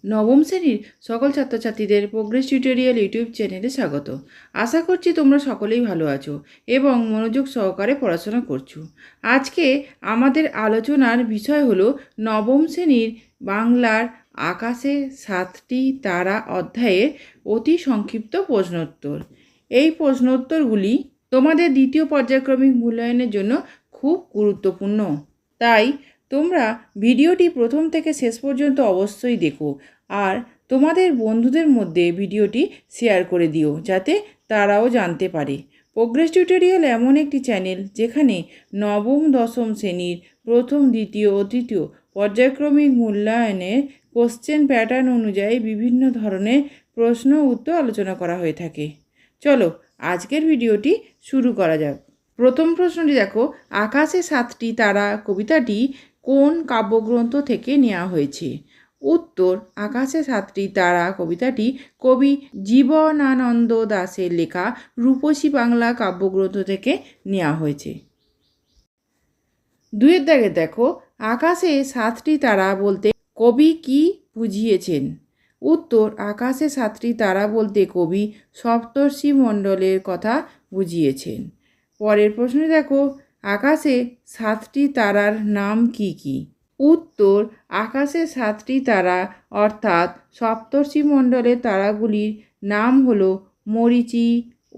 নবম শ্রেণীর সকল ছাত্রছাত্রীদের প্রোগ্রেস টিউটোরিয়াল ইউটিউব চ্যানেলে স্বাগত। আশা করছি তোমরা সকলেই ভালো আছো এবং মনোযোগ সহকারে পড়াশোনা করছো। আজকে আমাদের আলোচনার বিষয় হলো নবম শ্রেণীর বাংলার আকাশে সাতটি তারা অধ্যায়ের অতি সংক্ষিপ্ত প্রশ্নোত্তর। এই প্রশ্নোত্তরগুলি তোমাদের দ্বিতীয় পর্যায়ক্রমিক মূল্যায়নের জন্য খুব গুরুত্বপূর্ণ, তাই তোমরা ভিডিওটি প্রথম থেকে শেষ পর্যন্ত অবশ্যই দেখো আর তোমাদের বন্ধুদের মধ্যে ভিডিওটি শেয়ার করে দিও যাতে তারাও জানতে পারে। প্রোগ্রেস টিউটোরিয়াল এমন একটি চ্যানেল যেখানে নবম দশম শ্রেণীর প্রথম দ্বিতীয় ও তৃতীয় পর্যায়ক্রমিক মূল্যায়নের কোশ্চেন প্যাটার্ন অনুযায়ী বিভিন্ন ধরনের প্রশ্ন উত্তর আলোচনা করা হয়ে থাকে। চলো আজকের ভিডিওটি শুরু করা যাক। প্রথম প্রশ্নটি দেখো, আকাশে সাতটি তারা কবিতাটি কোন কাব্যগ্রন্থ থেকে নেওয়া হয়েছে? উত্তর, আকাশে সাতটি তারা কবিতাটি কবি জীবনানন্দ দাশের লেখা রূপসী বাংলা কাব্যগ্রন্থ থেকে নেওয়া হয়েছে। দুইয়ের দাগে দেখো, আকাশে সাতটি তারা বলতে কবি কি বুঝিয়েছেন? উত্তর, আকাশে সাতটি তারা বলতে কবি সপ্তর্ষি মণ্ডলের কথা বুঝিয়েছেন। পরের প্রশ্নে দেখো, আকাশে সাতটি তারার নাম কি কি? উত্তর, আকাশে সাতটি তারা অর্থাৎ সপ্তর্ষিমণ্ডলের তারাগুলির নাম হলো মরীচি,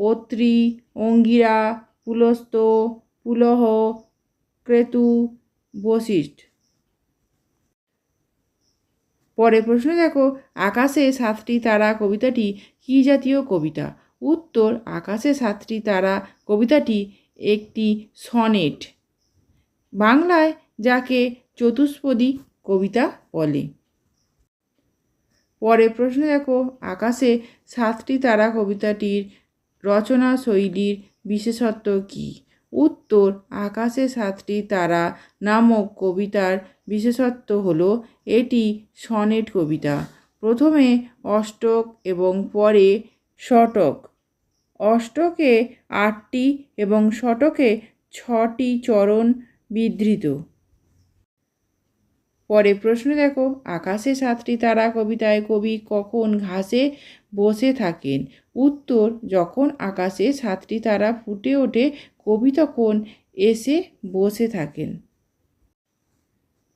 অত্রি, অঙ্গিরা, পুলস্ত, পুলহ, ক্রেতু, বশিষ্ঠ। পরের প্রশ্ন দেখো, আকাশে সাতটি তারা কবিতাটি কী জাতীয় কবিতা? উত্তর, আকাশে সাতটি তারা কবিতাটি একটি সনেট, বাংলায় যাকে চতুষ্পদী কবিতা বলে। পরের প্রশ্ন দেখো, আকাশে সাতটি তারা কবিতাটির রচনা শৈলীর বিশেষত্ব কী? উত্তর, আকাশে সাতটি তারা নামক কবিতার বিশেষত্ব হলো এটি সনেট কবিতা। প্রথমে অষ্টক এবং পরে শতক। অষ্টকে 8টি এবং শতকে 6টি চরণ বিধৃত। পরে প্রশ্ন দেখো, আকাশে সাতটি তারা কবিতায় কবি কখন ঘাসে বসে থাকেন? উত্তর, যখন আকাশে সাতটি তারা ফুটে ওঠে কবি তখন এসে বসে থাকেন।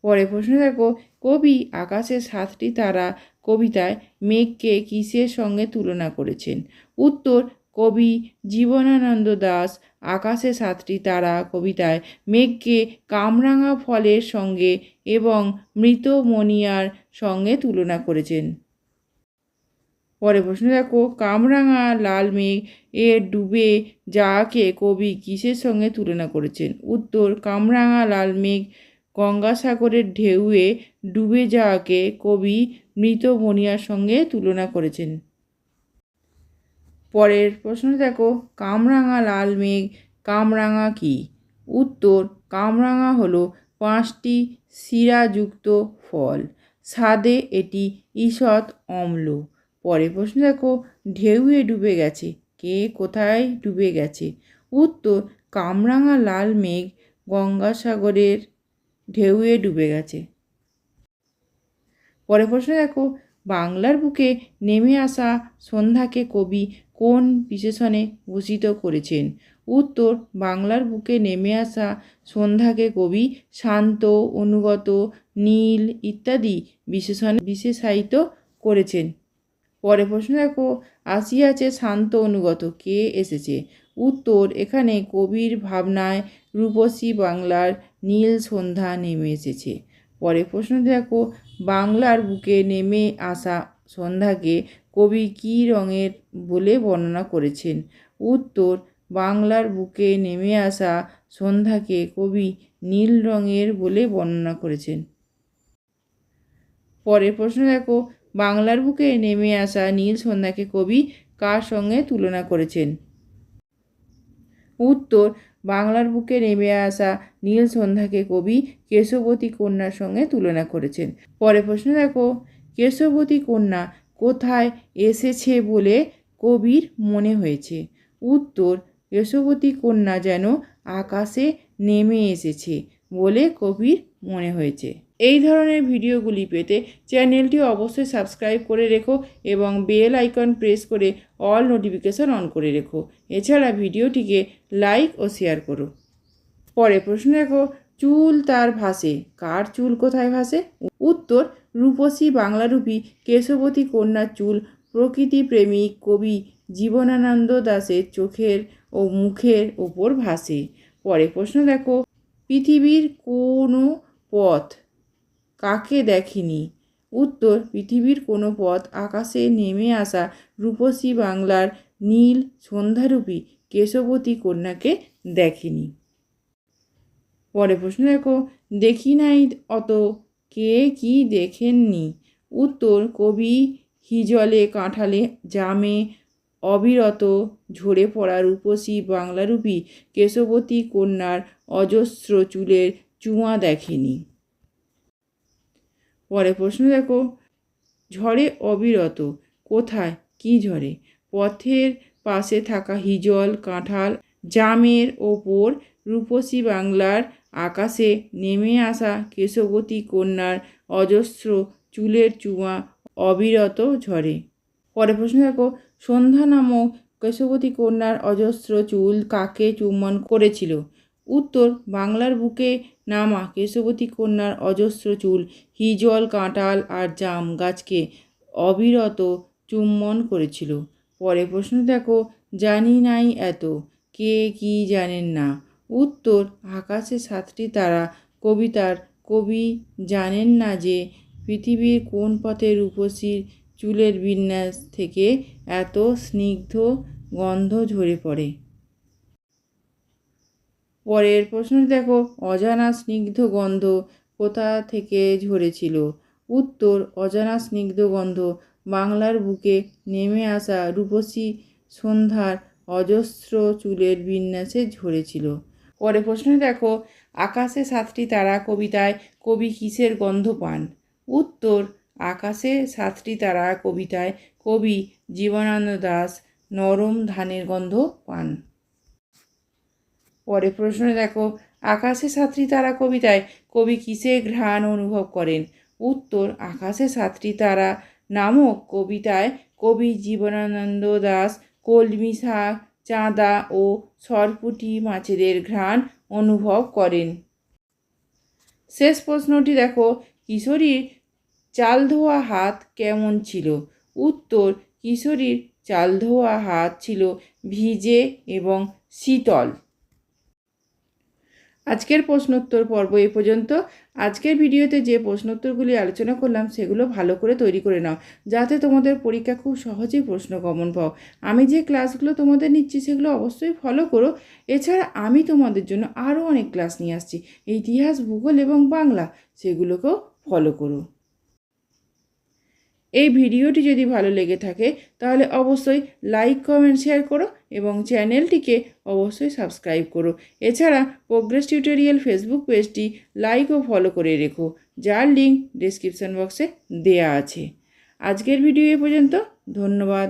পরে প্রশ্ন দেখো, কবি আকাশে সাতটি তারা কবিতায় মেঘকে কিসের সঙ্গে তুলনা করেছেন? উত্তর, কবি জীবনানন্দ দাশ আকাশে সাতটি তারা কবিতায় মেঘকে কামরাঙা ফলের সঙ্গে এবং মৃত মণিয়ার সঙ্গে তুলনা করেছেন। পরে প্রশ্ন দেখো, কামরাঙা লাল মেঘ এর ডুবে যাওয়াকে কবি কিসের সঙ্গে তুলনা করেছেন? উত্তর, কামরাঙা লাল মেঘ গঙ্গাসাগরের ঢেউয়ে ডুবে যাওয়াকে কবি মৃত মণিয়ার সঙ্গে তুলনা করেছেন। পরের প্রশ্ন দেখো, কামরাঙা লাল মেঘ কামরাঙা কি? উত্তর, কামরাঙা হলো 5টি শিরাযুক্ত ফল, স্বাদে এটি ঈষৎ অম্ল। পরের প্রশ্ন দেখো, ঢেউয়ে ডুবে গেছে, কে কোথায় ডুবে গেছে? উত্তর, কামরাঙা লাল মেঘ গঙ্গাসাগরের ঢেউয়ে ডুবে গেছে। পরের প্রশ্ন দেখো, বাংলার বুকে নেমে আসা সন্ধ্যাকে কবি কোন বিশেষণে ভূষিত করেছেন? উত্তর, বাংলার বুকে নেমে আসা সন্ধ্যাকে কবি শান্ত, অনুগত, নীল ইত্যাদি বিশেষণে বিশেষায়িত করেছেন। পরের প্রশ্ন দেখো, আসিয়াছে শান্ত অনুগত, কে এসেছে? উত্তর, এখানে কবির ভাবনায় রূপসী বাংলার নীল সন্ধ্যা নেমে এসেছে। পরের প্রশ্ন দেখো, বাংলার বুকে নেমে আসা সন্ধ্যাকে কবি কী রঙের বলে বর্ণনা করেছেন? উত্তর, বাংলার বুকে নেমে আসা সন্ধ্যাকে কবি নীল রঙের বলে বর্ণনা করেছেন। পরের প্রশ্ন দেখো, বাংলার বুকে নেমে আসা নীল সন্ধ্যাকে কবি কার সঙ্গে তুলনা করেছেন? উত্তর, বাংলার বুকে নেমে আসা নীল সন্ধ্যাকে কবি কেশবতী কন্যার সঙ্গে তুলনা করেছেন। পরের প্রশ্ন দেখো, কেশবতী কন্যা কোথায় এসেছে বলে কবির মনে হয়েছে? উত্তর, কেশবতী কন্যা যেন আকাশে নেমে এসেছে বলে কবির মনে হয়েছে। এই ধরনের ভিডিওগুলি পেতে চ্যানেলটি অবশ্যই সাবস্ক্রাইব করে রেখো এবং বেল আইকন প্রেস করে অল নোটিফিকেশন অন করে রেখো। এছাড়া ভিডিওটিকে লাইক ও শেয়ার করো। পরে প্রশ্ন দেখো, চুল তার ভাসে, কার চুল কোথায় ভাসে? উত্তর, রূপসী বাংলারূপী কেশবতী কন্যার চুল প্রকৃতি প্রেমিক কবি জীবনানন্দ দাশের চোখের ও মুখের ওপর ভাসে। পরে প্রশ্ন দেখো, পৃথিবীর কোনো পথ কাকে দেখেনি? উত্তর, পৃথিবীর কোনো পথ আকাশে নেমে আসা রূপসী বাংলার নীল সন্ধ্যারূপী কেশবতী কন্যাকে দেখেনি। পরে প্রশ্ন দেখো, দেখি নাই অত কে কি দেখেননি? উত্তর, কবি হিজলে কাঁঠালে জামে অবিরত ঝরে পড়া রূপসী বাংলারূপী কেশবতী কন্যার অজস্র চুলের চুমা দেখেনি। পরে প্রশ্ন দেখো, ঝড়ে অবিরত, কোথায় কি ঝরে? পথের পাশে থাকা হিজল কাঁঠাল জামের ওপর রূপসী বাংলার আকাশে নেমে আসা কেশবতী কন্যার অজস্র চুলের চুমা অবিরত ঝরে। পরে প্রশ্ন দেখো, সন্ধ্যা নামক কেশবতী কন্যার অজস্র চুল কাকে চুম্বন করেছিল? উত্তর, বাংলার বুকে নামা কেশবতী কন্যার অজস্র চুল হিজল কাঁঠাল আর জাম গাছকে অবিরত চুম্বন করেছিল। পরে প্রশ্ন দেখো, জানি নাই এত কে কি জানেন না? উত্তর, আকাশে 7টি তারা কবিতার কবি জানেন না যে পৃথিবীর কোন পথে রূপসীর চুলের বিন্যাস থেকে এত স্নিগ্ধ গন্ধ ঝরে পড়ে। পরের প্রশ্ন দেখো, অজানা স্নিগ্ধ গন্ধ কোথা থেকে ঝরেছিল? উত্তর, অজানা স্নিগ্ধ গন্ধ বাংলার বুকে নেমে আসা রূপসী সন্ধ্যার অজস্র চুলের বিন্যাসে ঝরেছিল। পরে প্রশ্ন দেখো, আকাশে 7টি তারা কবিতায় কবি কিসের গন্ধ পান? উত্তর, আকাশে 7টি তারা কবিতায় কবি জীবনানন্দ দাশ নরম ধানের গন্ধ পান। পরে প্রশ্ন দেখো, আকাশে 7টি তারা কবিতায় কবি কিসের ঘ্রাণ অনুভব করেন? উত্তর, আকাশে 7টি তারা নামক কবিতায় কবি জীবনানন্দ দাশ কলমি শাক চাঁদা ও সরপুঁটি মাছেদের ঘ্রাণ অনুভব করেন। শেষ প্রশ্নটি দেখো, কিশোরীর চাল ধোয়া হাত কেমন ছিল? উত্তর, কিশোরীর চাল ধোয়া হাত ছিল ভিজে এবং শীতল। আজকের প্রশ্নোত্তর পর্ব এই পর্যন্ত। আজকের ভিডিওতে যে প্রশ্নোত্তরগুলি আলোচনা করলাম সেগুলো ভালো করে তৈরি করে নাও, যাতে তোমাদের পরীক্ষা খুব সহজেই প্রশ্ন কমন পাও। আমি যে ক্লাসগুলো তোমাদের নিচ্ছি সেগুলো অবশ্যই ফলো করো। এছাড়া আমি তোমাদের জন্য আরও অনেক ক্লাস নিয়ে আসছি, ইতিহাস ভূগোল এবং বাংলা, সেগুলোকেও ফলো করো। এই ভিডিওটি যদি ভালো লেগে থাকে তাহলে অবশ্যই লাইক কমেন্ট শেয়ার করো এবং চ্যানেলটিকে অবশ্যই সাবস্ক্রাইব করো। এছাড়া প্রোগ্রেস টিউটোরিয়াল ফেসবুক পেজটি লাইক ও ফলো করে রেখো, যার লিঙ্ক ডেসক্রিপশন বক্সে দেয়া আছে। আজকের ভিডিও এ পর্যন্ত। ধন্যবাদ।